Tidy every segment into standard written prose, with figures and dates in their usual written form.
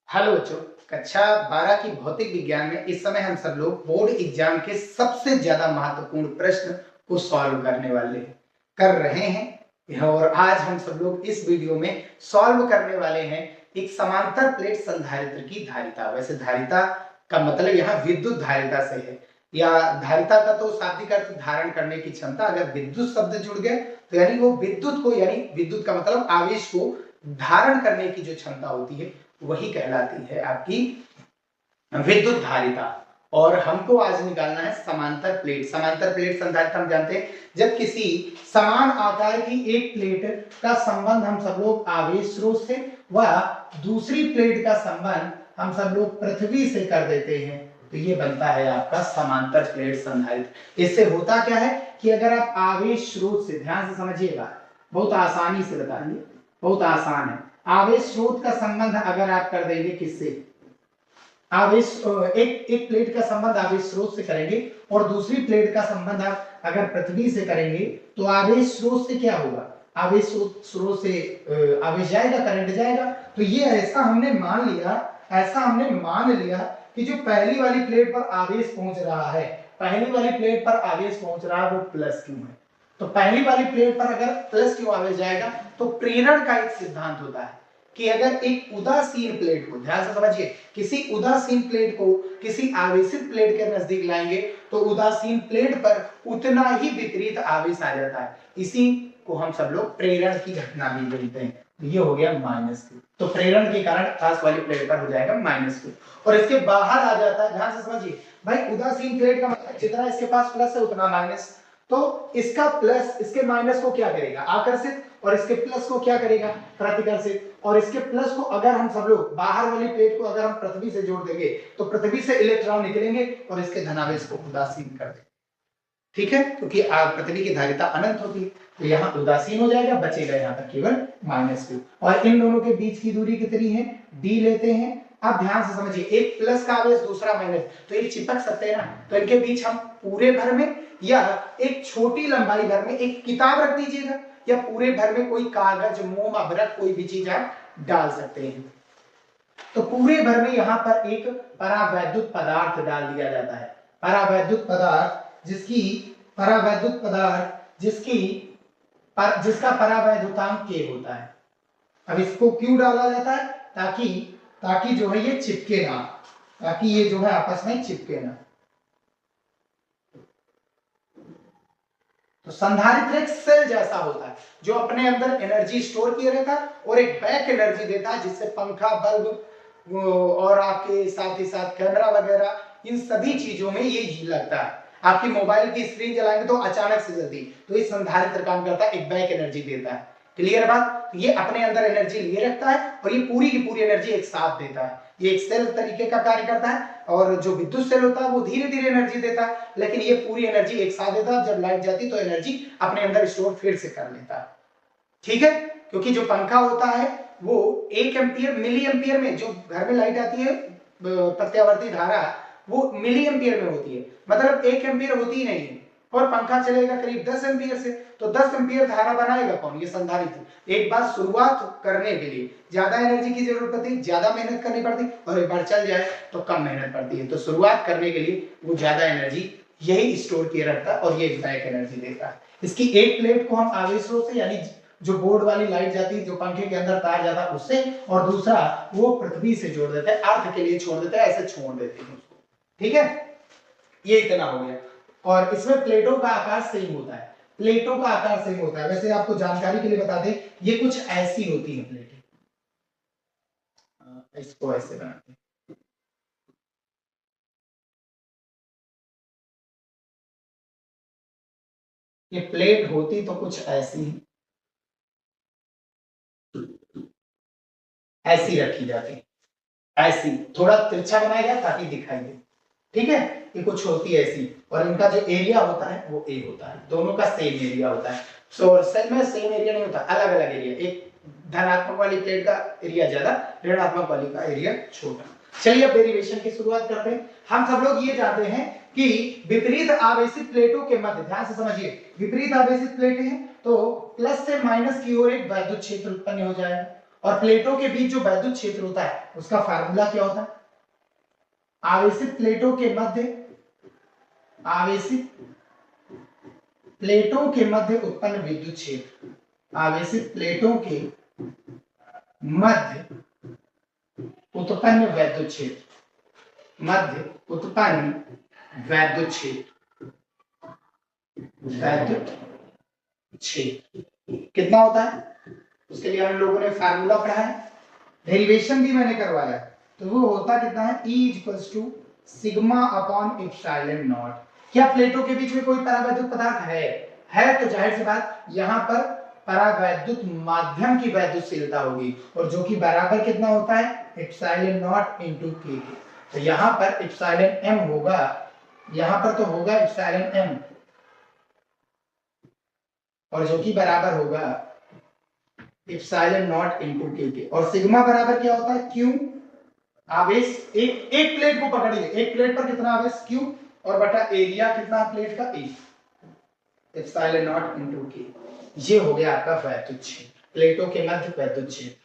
Hello बच्चों, कक्षा 12 की भौतिक विज्ञान में इस समय हम सब लोग बोर्ड एग्जाम के सबसे ज्यादा महत्वपूर्ण प्रश्न को सॉल्व करने वाले कर रहे हैं। और आज हम सब लोग इस वीडियो में सॉल्व करने वाले हैं एक समांतर प्लेट संधारित्र की धारिता। वैसे धारिता का मतलब यहाँ विद्युत धारिता से है, या धारिता का तो शाब्दिक अर्थ धारण करने की क्षमता। अगर विद्युत शब्द जुड़ गए तो यानी वो विद्युत को, यानी विद्युत का मतलब आवेश को धारण करने की जो क्षमता होती है वही कहलाती है आपकी विद्युत धारिता। और हमको आज निकालना है समांतर प्लेट। समांतर प्लेट संधारित्र हम जानते हैं जब किसी समान आकार की एक प्लेट का संबंध हम सब लोग आवेश स्रोत से व दूसरी प्लेट का संबंध हम सब लोग पृथ्वी से कर देते हैं, तो ये बनता है आपका समांतर प्लेट संधारित्र। इससे होता क्या है कि अगर आप आवेश स्रोत से, ध्यान से समझिएगा, बहुत आसानी से बताएंगे, बहुत आसान है। आवेश स्रोत का संबंध अगर आप कर देंगे किससे, आवेश एक प्लेट का संबंध आवेश स्रोत से करेंगे और दूसरी प्लेट का संबंध आप अगर पृथ्वी से करेंगे, तो आवेश स्रोत से क्या होगा, आवेश स्रोत से आवेश जाएगा, करंट जाएगा। तो ये ऐसा हमने मान लिया कि जो पहली वाली प्लेट पर आवेश पहुंच रहा है, पहली वाली प्लेट पर आवेश पहुंच रहा है वो प्लस क्यू है। तो पहली वाली प्लेट पर अगर प्लस क्यू आवेश जाएगा तो प्रेरण का एक सिद्धांत होता है कि अगर एक उदासीन प्लेट को, ध्यान से समझिए, किसी उदासीन प्लेट को किसी आवेशित प्लेट के नजदीक लाएंगे तो उदासीन प्लेट पर उतना ही विपरीत आवेश आ जाता है। इसी को हम सब लोग प्रेरण की घटना भी बोलते हैं। ये हो गया माइनस क्यू, तो प्रेरण के कारण खास वाली प्लेट पर हो जाएगा माइनस क्यू और इसके बाहर आ जाता है। ध्यान से समझिए भाई, उदासीन प्लेट का मतलब जितना इसके पास प्लस है उतना माइनस, तो इसका प्लस इसके माइनस को क्या करेगा, आकर्षित, और इसके प्लस को क्या करेगा, प्रतिकर्षित। और इसके प्लस को अगर हम सब लोग बाहर वाली प्लेट को अगर हम पृथ्वी से जोड़ देंगे तो पृथ्वी से इलेक्ट्रॉन निकलेंगे और इसके धनावेश को उदासीन कर देंगे। ठीक है, क्योंकि पृथ्वी की धारिता अनंत होती है, तो यहाँ उदासीन हो जाएगा, बचेगा यहाँ पर केवल माइनस क्यू। और इन दोनों के बीच की दूरी कितनी है, डी लेते हैं। अब ध्यान से समझिए, एक प्लस का आवेश दूसरा माइनस, तो ये चिपक सकते हैं ना, तो इनके बीच हम पूरे भर में या एक छोटी लंबाई भर में एक किताब रख दीजिएगा, या पूरे भर में कोई कागज, मोम, अभ्रक, कोई भी चीज आप डाल सकते हैं। तो पूरे भर में यहाँ पर एक परावैद्युत पदार्थ डाल दिया जाता है। परावैद्युत पदार्थ जिसका परावैद्युतांक K होता है। अब इसको क्यों डाला जाता है, ताकि जो है ये चिपके ना, ताकि ये जो है आपस में चिपके ना। तो संधारित्र एक सेल जैसा होता है जो अपने अंदर एनर्जी स्टोर किए रहता है और एक बैक एनर्जी देता है, जिससे पंखा, बल्ब और आपके साथ ही साथ कैमरा वगैरह, इन सभी चीजों में ये लगता है। आपकी मोबाइल की स्क्रीन जलाएंगे तो अचानक से जल्दी, तो ये संधारित्र काम करता है, एक बैक एनर्जी देता है। क्लियर बात, ये अपने अंदर एनर्जी लिए रखता है और ये पूरी की पूरी एनर्जी एक साथ देता है। ये एक सेल तरीके का कार्य करता है, और जो विद्युत सेल होता है वो धीरे धीरे एनर्जी देता है, लेकिन ये पूरी एनर्जी एक साथ देता है। जब लाइट जाती तो एनर्जी अपने अंदर स्टोर फिर से कर लेता है। ठीक है, क्योंकि जो पंखा होता है वो 1 एम्पियर मिली एम्पियर में, जो घर में लाइट आती है प्रत्यावर्ती धारा वो मिली एम्पियर में होती है, मतलब 1 एम्पियर होती ही नहीं है। और पंखा चलेगा करीब 10 एम्पियर से, तो 10 एम्पियर धारा बनाएगा कौन, ये संधारित्र। एक बार शुरुआत करने के लिए ज्यादा एनर्जी की जरूरत पड़ती है, ज्यादा मेहनत करनी पड़ती है, और एक बार चल जाए तो कम मेहनत पड़ती है। तो शुरुआत करने के लिए वो ज्यादा एनर्जी यही स्टोर किए रखता है और ये बैक एनर्जी देता है। इसकी एक प्लेट को हम आवेश स्रोत से, यानी जो बोर्ड वाली लाइट जाती है, जो पंखे के अंदर तार जाता है उससे, और दूसरा वो पृथ्वी से जोड़ देते हैं, अर्थ के लिए छोड़ देते हैं, ऐसे छोड़ देते हैं उसको। ठीक है, ये इतना हो गया। और इसमें प्लेटों का आकार सेम होता है, प्लेटों का आकार सेम होता है। वैसे आपको जानकारी के लिए बता दें, ये कुछ ऐसी होती है प्लेटें, इसको ऐसे बनाते हैं। ये प्लेट होती तो कुछ ऐसी ऐसी रखी जाती है, ऐसी थोड़ा तिरछा बनाया गया ताकि दिखाई दे। ठीक है, ये कुछ होती है ऐसी, और इनका जो एरिया होता है वो ए होता है, दोनों का सेम एरिया होता है। सो सेल में सेम एरिया नहीं होता, अलग अलग एरिया, एक धनात्मक वाली प्लेट का एरिया ज्यादा, ऋणात्मक वाली का एरिया छोटा। चलिए अब डेरिवेशन की शुरुआत करते हैं। हम सब लोग ये जानते हैं कि विपरीत आवेशित प्लेटों के मध्य, ध्यान से समझिए, विपरीत आवेशित प्लेटें हैं तो प्लस से माइनस की ओर एक वैद्युत क्षेत्र उत्पन्न हो जाएगा, और प्लेटों के बीच जो वैद्युत क्षेत्र होता है उसका फार्मूला क्या होता है? आवेशित प्लेटों के मध्य उत्पन्न विद्युत क्षेत्र, आवेशित प्लेटों के मध्य उत्पन्न वैद्युत क्षेत्र, वैद्युत क्षेत्र कितना होता है? उसके लिए हम लोगों ने फार्मूला पढ़ा है, डेरिवेशन भी मैंने करवाया है। तो वो होता कितना है? E equals to sigma upon epsilon not. क्या प्लेटों के बीच में कोई परावैद्युत पदार्थ है तो जाहिर सी बात यहाँ पर परावैद्युत माध्यम की वैद्युतशीलता होगी, और जो कि बराबर कितना होता है? एप्सिलॉन नॉट इनटू के। तो यहाँ पर एप्सिलॉन m होगा, यहाँ पर तो होगा एप्सिलॉन m, और जो कि बराबर होगा एप्सिलॉन नॉट इनटू के। और सिग्मा बराबर क्या होता है? Q, आवेश एक प्लेट को पकड़िए, एक प्लेट पर कितना आवेश? Q, और बटा एरिया कितना प्लेट का? A, एप्सिलॉन नॉट इनटू के। ये हो गया आपका वैद्युत क्षेत्र, प्लेटों के मध्य वैद्युत क्षेत्र।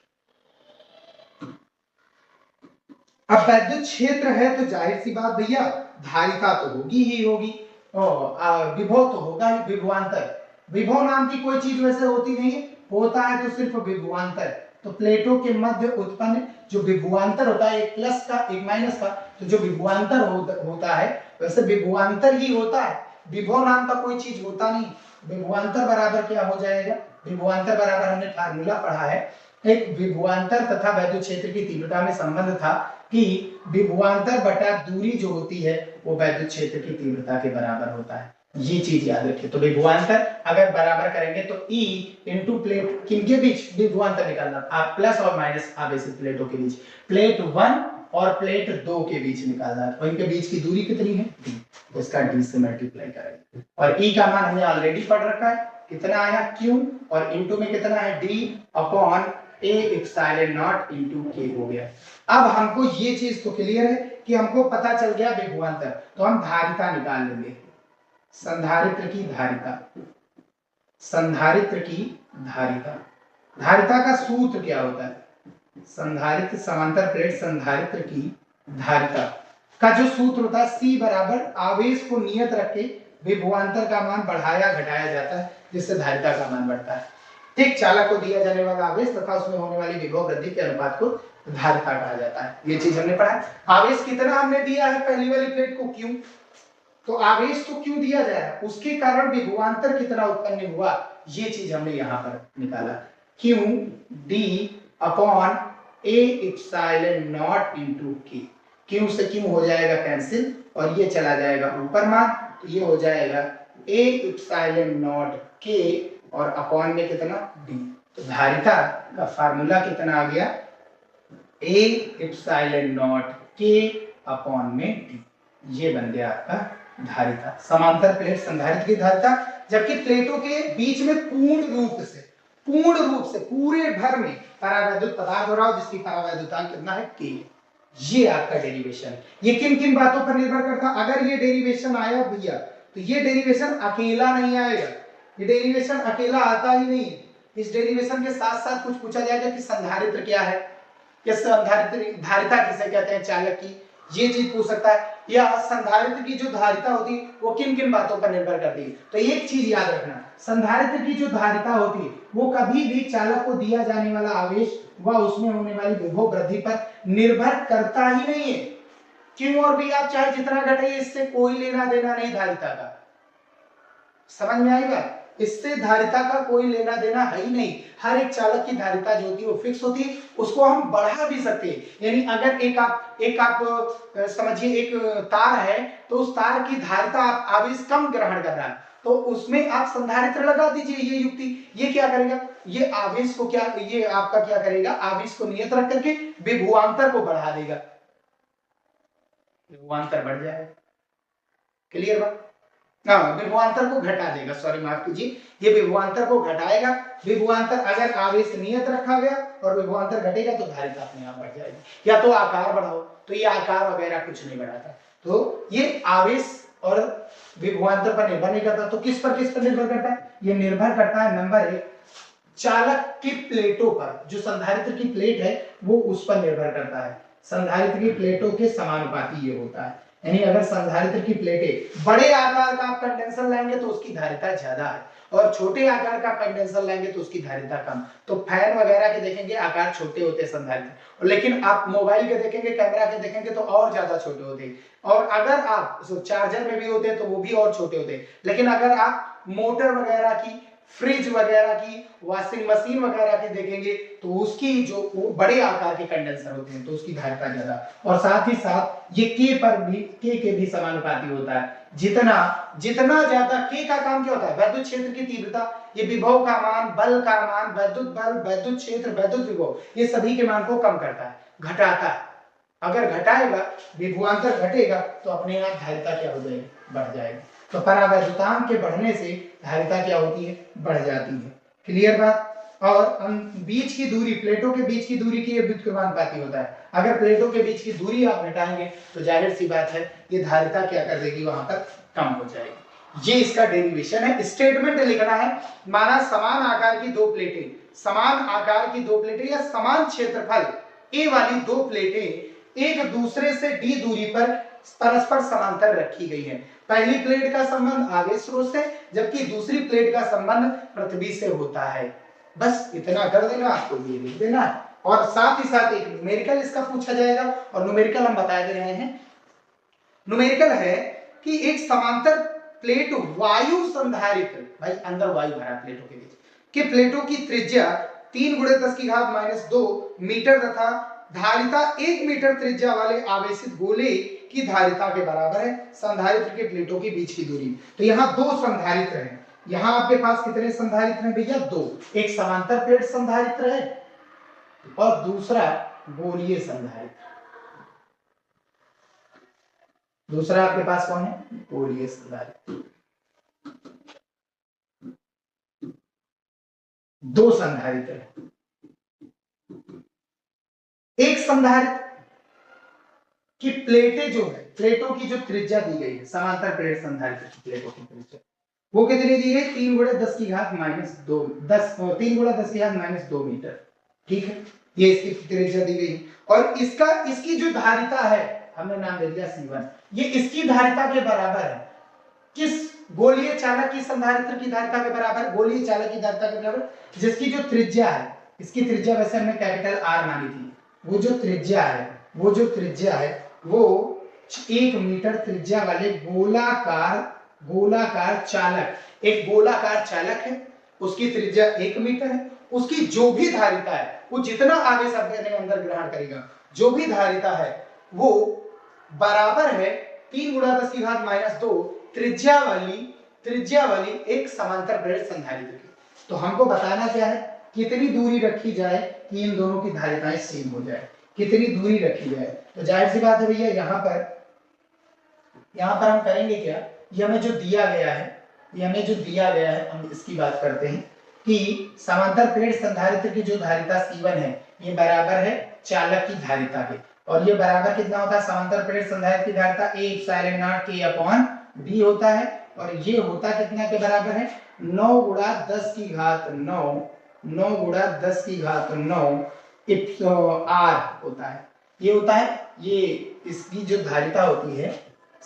अब वैद्युत क्षेत्र है तो जाहिर सी बात भैया धारिता तो होगी ही होगी, और विभव तो होगा ही, विभवांतर। विभव नाम की कोई चीज वैसे होती नहीं है, होता है तो सिर्फ विभवांतर। तो प्लेटों के मध्य उत्पन्न जो विभवांतर होता है, एक प्लस का एक माइनस का, तो जो विभवांतर होता है वैसे विभवांतर ही होता है, विभव नाम का कोई चीज होता नहीं। विभवांतर बराबर क्या हो जाएगा? विभवांतर बराबर हमने फार्मूला पढ़ा है, एक विभवांतर तथा वैद्युत क्षेत्र की तीव्रता में संबंध था कि विभवांतर बटा दूरी जो होती है वो वैद्युत क्षेत्र की तीव्रता के बराबर होता है। ये चीज याद रखिए। तो विभवांतर अगर बराबर करेंगे तो E इंटू प्लेट, किनके बीच विभवांतर निकालना? आप प्लस और माइनस आवेशित प्लेटों के बीच, प्लेट 1 और प्लेट 2 के बीच निकालना है। और इनके बीच की दूरी कितनी है? D, तो इसका D से मल्टीप्लाई करेंगे। और E का मान हमने ऑलरेडी पढ़ रखा है, कितना आया? Q, और इंटू में कितना है? D upon A epsilon not into के हो गया। अब हमको ये चीज तो क्लियर है कि हमको पता चल गया विभवांतर, तो हम धारिता निकाल लेंगे। संधारित्र की धारिता, धारिता का सूत्र क्या होता है? संधारित्र समांतर प्लेट संधारित्र की धारिता का जो सूत्र होता है, C बराबर आवेश को नियत रख के विभवांतर का मान बढ़ाया घटाया जाता है, जिससे धारिता का मान बढ़ता है। ठीक, चालक को दिया जाने वाला आवेश तथा उसमें होने वाली विभव वृद्धि के अनुपात को धारिता कहा जाता है। ये चीज हमने पढ़ा। आवेश कितना हमने दिया है पहली वाली प्लेट को? Q, तो आवेश तो क्यों दिया जाए, उसके कारण विभवांतर कितना उत्पन्न हुआ, ये चीज हमने यहां पर निकाला। Q D upon A epsilon not into K। Q से Q हो जाएगा कैंसिल, और ये चला जाएगा ऊपर मान, तो ये हो जाएगा A एप्सिलॉन नॉट K, और अपॉन में कितना? D। तो धारिता का फार्मूला कितना आ गया? A epsilon not K upon में D। ये बन गया आपका धारिता, समांतर प्लेट संधारित्र की धारिता। जबकि प्लेटों के बीच में पूर्ण रूप से पूरे भर में परावैद्युत पदार्थ हो रहा हो, जिसकी परावैद्युतांक कितना है? K। ये आपका डेरिवेशन। ये किन किन बातों पर निर्भर करता? अगर ये डेरिवेशन आया भैया तो ये डेरिवेशन अकेला नहीं आएगा, ये डेरिवेशन अकेला आता ही नहीं। इस डेरिवेशन के साथ साथ कुछ पूछा जाएगा कि संधारित्र क्या है, या संधारित्र धारिता किसे कहते हैं चालक की, ये चीज पूछ सकता है। या संधारित्र की जो धारिता होती है वो किन किन बातों पर निर्भर करती है? तो एक चीज याद रखना, संधारित्र की जो धारिता होती है वो कभी भी चालक को दिया जाने वाला आवेश व उसमें होने वाली विभव वृद्धि पर निर्भर करता ही नहीं है। क्यों? और भी आप चाहे जितना घटाइए, इससे कोई लेना देना नहीं धारिता का। समझ में आएगा? इससे धारिता का कोई लेना देना है ही नहीं। हर एक चालक की धारिता जो होती है वो फिक्स होती है, उसको हम बढ़ा भी सकते हैं। यानी अगर एक आप समझिए एक तार है, तो उस तार की धारिता आप आवेश कम ग्रहण कर रहा है, तो उसमें आप संधारित्र लगा दीजिए। ये युक्ति ये क्या करेगा? ये आवेश को क्या, ये आपका क्या करेगा? आवेश को नियत रख करके विभवांतर को बढ़ा देगा, विभवांतर बढ़ जाएगा। क्लियर बात? विभवांतर को घटा देगा, सॉरी माफ कीजिए, ये विभवांतर को घटाएगा। विभवांतर अगर आवेश नियत रखा गया और विभवांतर घटेगा तो धारिता अपने आप बढ़ जाएगी। या तो आकार बढ़ाओ, तो ये आकार वगैरह कुछ नहीं बढ़ाता, तो ये आवेश और विभवांतर पर निर्भर नहीं करता। तो किस पर निर्भर करता है? ये निर्भर करता है नंबर 1 चालक की प्लेटों पर, जो संधारित्र की प्लेट है वो उस पर निर्भर करता है। संधारित्र की प्लेटों के समानुपाती ये होता है। यानी अगर संधारित्र की प्लेटें बड़े आकार का आप कंडेंसर लेंगे तो उसकी धारिता ज्यादा है, और छोटे आकार का कंडेंसर लेंगे तो उसकी धारिता कम। तो फैन वगैरह के देखेंगे आकार छोटे होते हैं संधारित्र, लेकिन आप मोबाइल के देखेंगे, कैमरा के देखेंगे तो और ज्यादा छोटे होते हैं। और अगर आप चार्जर में भी होते हैं तो वो भी और छोटे होते हैं। लेकिन अगर आप मोटर वगैरह की, फ्रिज वगैरह की, वॉशिंग मशीन वगैरह की देखेंगे तो उसकी जो वो बड़े आकार के कंडेंसर होते हैं तो उसकी धारिता ज्यादा, और साथ ही साथ ये के पर भी, के भी समानुपाती होता है। जितना जितना ज्यादा के का काम क्या होता है, वैद्युत क्षेत्र की तीव्रता, ये विभव का मान, बल का मान, वैद्युत बल, वैद्युत क्षेत्र, वैद्युत विभव, ये सभी के मान को कम करता है, घटाता है। अगर घटाएगा, विभवांतर घटेगा तो अपने आप धारिता क्या हो जाएगी, बढ़ जाएगी। तो परावैद्युतांक के बढ़ने से धारिता क्या होती है, बढ़ जाती है। क्लियर बात। और बीच की दूरी, प्लेटों के बीच की दूरी की ये व्युत्क्रमानुपाती होता है। अगर प्लेटों के बीच की दूरी आप घटाएंगे तो जाहिर सी बात है ये धारिता क्या कर देगी, वहां पर कम हो जाएगी। ये इसका डेरिवेशन है। स्टेटमेंट लिखना है, माना समान आकार की दो प्लेटें, समान आकार की दो प्लेटें या समान क्षेत्रफल ए वाली दो प्लेटें एक दूसरे से डी दूरी पर परस्पर समांतर रखी गई है। पहली प्लेट का संबंध आवेश स्रोत से, जबकि दूसरी प्लेट का संबंध पृथ्वी से होता है। बस इतना कर देना, आपको ये लिख देना है। और साथ ही साथ एक न्यूमेरिकल इसका पूछा जाएगा, और न्यूमेरिकल हम बता दे रहे हैं। न्यूमेरिकल है कि एक समांतर प्लेट वायु संधारित्र, भाई अंदर वायु भरा प्लेटों के बीच के प्लेटों की त्रिज्या 3 × 10⁻² मीटर तथा धारिता 1 मीटर त्रिज्या वाले आवेशित गोले की धारिता के बराबर है संधारित्र के प्लेटों के बीच की दूरी। तो यहाँ दो संधारित्र हैं। यहाँ आपके पास कितने संधारित्र हैं भैया, दो। एक समांतर प्लेट संधारित्र है और दूसरा गोलीय संधारित्र। दूसरा आपके पास कौन है, गोलीय संधारित्र। दो संधारित्र है। एक संधारित्र की प्लेटें जो है, प्लेटों की जो त्रिज्या दी गई है, समांतर प्लेट संधारित्र की प्लेटों की त्रिज्या वो कितनी दी गई, 3 × 10⁻²2 मीटर। ठीक है, ये इसकी त्रिज्या दी गई। और इसकी जो धारिता है, हमने नाम दे दिया C1, ये इसकी धारिता के बराबर है। किस, गोलीय चालक की संधारित्र की धारिता के बराबर, गोलीय चालक की धारिता के बराबर, जिसकी जो त्रिज्या है, इसकी त्रिज्या वैसे हमने कैपिटल R मानी थी। वो जो त्रिज्या है वो 1 मीटर त्रिज्या वाले गोलाकार चालक, एक गोलाकार चालक है, उसकी त्रिज्या 1 मीटर है। उसकी जो भी धारिता है, वो जितना आवेश अपने अंदर ग्रहण करेगा, जो भी धारिता है वो बराबर है 3 × 10⁻² त्रिज्या वाली एक समांतर प्लेट संधारित्र की। तो हमको बताना क्या है, कितनी दूरी रखी जाए कि इन दोनों की धारिताएं सेम हो जाए, कितनी दूरी रखी जाए। तो जाहिर सी बात है भैया, यहाँ पर हम करेंगे क्या, ये हमें जो दिया गया है हम इसकी बात करते हैं कि समांतर प्लेट संधारित्र की जो धारिता C1 है ये बराबर है चालक की धारिता के। और ये बराबर कितना होता है, समांतर प्लेट संधारित्र की धारिता A∈0K/D होता है। और ये होता कितना के बराबर है, 9 × 10⁻9 R होता है। ये होता है, ये इसकी जो धारिता होती है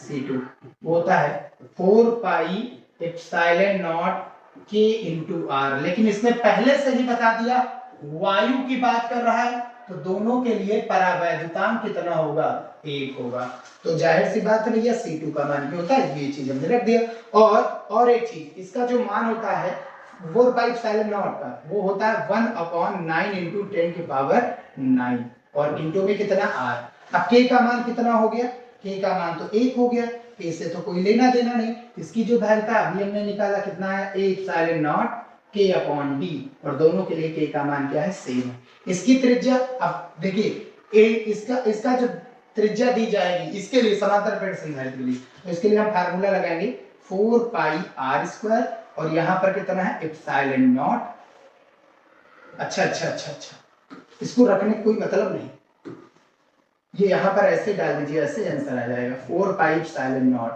C2 वो होता है 4πε0K/R। लेकिन इसने पहले से ही बता दिया वायु की बात कर रहा है, तो दोनों के लिए परावैद्युतांक कितना होगा, 1 होगा। तो जाहिर सी बात है भैया C2 का मान क्या होता है, ये चीज हमने रख दिया। और एक चीज, इसका जो मान होता है 4πε0 का, वो होता है 1/9 × 10⁻9 और इंटू में कितना R। अब K का मान कितना हो गया, K का मान तो 1 हो गया, K से तो कोई लेना देना नहीं। इसकी जो धारिता अभी हमने निकाला कितना है, A∈0K/D, और दोनों के लिए K का मान क्या है, सेम है। इसकी त्रिज्या, अब देखिए इसका जो त्रिज्या दी जाएगी इसके लिए समांतर प्लेट संधारित्र के लिए, तो इसके लिए हम फार्मूला लगाएंगे 4πr², और यहाँ पर कितना है ε0। अच्छा, इसको रखने का कोई मतलब नहीं, ये यहाँ पर ऐसे डाल दीजिए, ऐसे आंसर आ जाएगा 4πε0।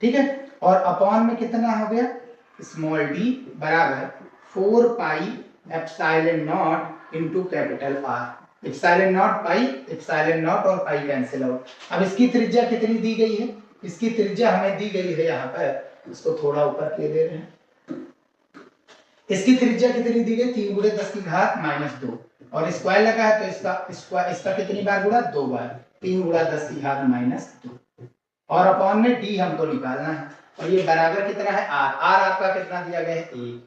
ठीक है, और अपॉन में कितना हो गया, स्मॉल d बराबर 4πr² epsilon not into capital R. Epsilon not pi, epsilon not और पाई कैंसिल आउट। अब इसकी त्रिज्या कितनी दी गई है? इसकी त्रिज्या हमें दी गई है यहाँ पर, इसको थोड़ा ऊपर ले ले रहे हैं। इसकी त्रिज्या कितनी दी गई? 3 × 10 की घात -2 और स्क्वायर लगा है तो इसका कितनी बार गुणा? 2 बार, 3 × 10 की घात -2 और अपॉन में डी हमको निकालना है और ये बराबर कितना है? आर। आर आपका कितना दिया गया है? 1।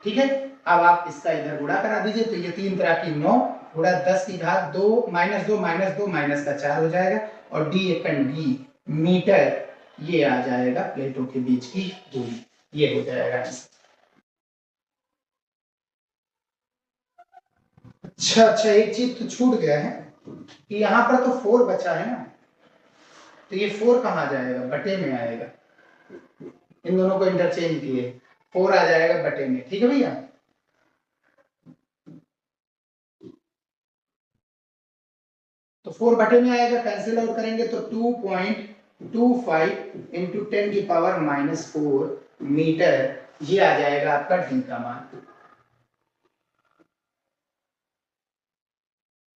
ठीक है, अब आप इसका इधर गुणा करा दीजिए तो ये 3 तरह की 9 × 10 की घात 2 -2 -2 माइनस का 4 हो जाएगा और डी एकन डी मीटर ये आ जाएगा प्लेटों के बीच की दूरी, ये हो जाएगा। अच्छा, एक चीज तो छूट गया है कि यहाँ पर तो 4 बचा है ना, तो ये 4 कहाँ जाएगा? बटे में आएगा। इन दोनों को इंटरचेंज किए, 4 आ जाएगा बटे में। ठीक है भैया, तो 4 बटे में आएगा, कैंसिल आउट करेंगे तो 2.25 इंटू 10⁻⁻4 मीटर ये आ जाएगा आपका डी का मान।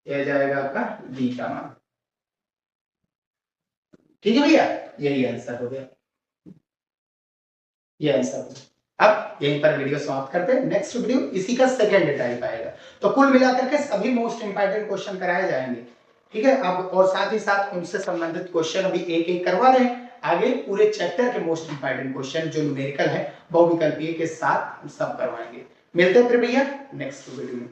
यह जाएगा आपका डी का मान। ठीक है भैया, यही आंसर हो गया, ये आंसर हो गया। अब यहीं पर वीडियो समाप्त करते हैं, नेक्स्ट वीडियो इसी का सेकंड टाइप आएगा। तो कुल मिलाकर के सभी मोस्ट इंपॉर्टेंट क्वेश्चन कराए जाएंगे। ठीक है, अब और साथ ही साथ उनसे संबंधित क्वेश्चन अभी एक एक करवा रहे हैं। आगे पूरे चैप्टर के मोस्ट इंपॉर्टेंट क्वेश्चन जो न्यूमेरिकल है बहुविकल्पीय के साथ सब करवाएंगे। मिलते हैं फिर भैया नेक्स्ट वीडियो में।